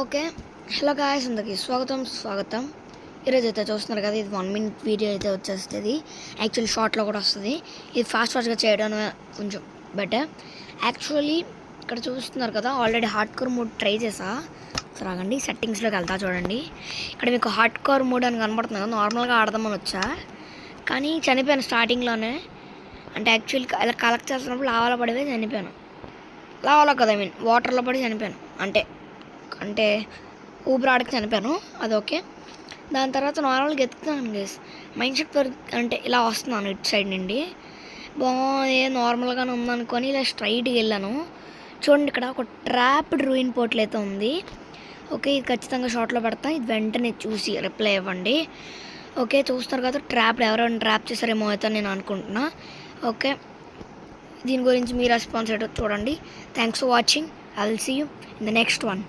Okay. Hello guys, అందరికి స్వాగతం. ఈరోజైతే చూస్తున్నారు కదా, ఇది 1 minute వీడియో అయితే వచ్చేస్తుంది. యాక్చువల్లీ షార్ట్లో కూడా వస్తుంది. ఇది ఫాస్ట్గా చేయడం కొంచెం బెటర్. యాక్చువల్లీ ఇక్కడ చూస్తున్నారు కదా, already hard core mode try చేసా. రాగండి, సెట్టింగ్స్లోకి వెళ్తా చూడండి. ఇక్కడ మీకు హార్డ్ కోర్ మోడ్ అని కనబడుతుంది కదా, నార్మల్గా ఆడదామని వచ్చా, కానీ చనిపోయాను స్టార్టింగ్లోనే. అంటే యాక్చువల్లీ ఇలా కలెక్ట్ చేస్తున్నప్పుడు లావాలో పడిపోయి చనిపోయాను. లావాలో కదా, వాటర్లో పడి చనిపోయాను. అంటే ఊపిరాడికి చనిపోయాను, అది ఓకే. దాని తర్వాత నార్మల్గా ఎత్తుకున్నాను గేస్. మైండ్ సెట్ అంటే ఇలా వస్తున్నాను ఇటు సైడ్ నుండి, బాగుంది నార్మల్గానే ఉందనుకొని ఇలా స్ట్రైట్గా వెళ్ళాను. చూడండి, ఇక్కడ ఒక ట్రాప్డ్ రూయిన్ పోర్టల్ అయితే ఉంది. ఓకే, ఇది ఖచ్చితంగా షార్ట్లో పెడతా. ఇది వెంటనే చూసి రిప్లై ఇవ్వండి. ఓకే, చూస్తారు కదా, ఎవరైనా ట్రాప్ చేశారేమో అయితే నేను అనుకుంటున్నా. ఓకే, దీని గురించి మీ రెస్పాన్స్ ఏంటో చూడండి. Thanks for watching. I will see you in the next one.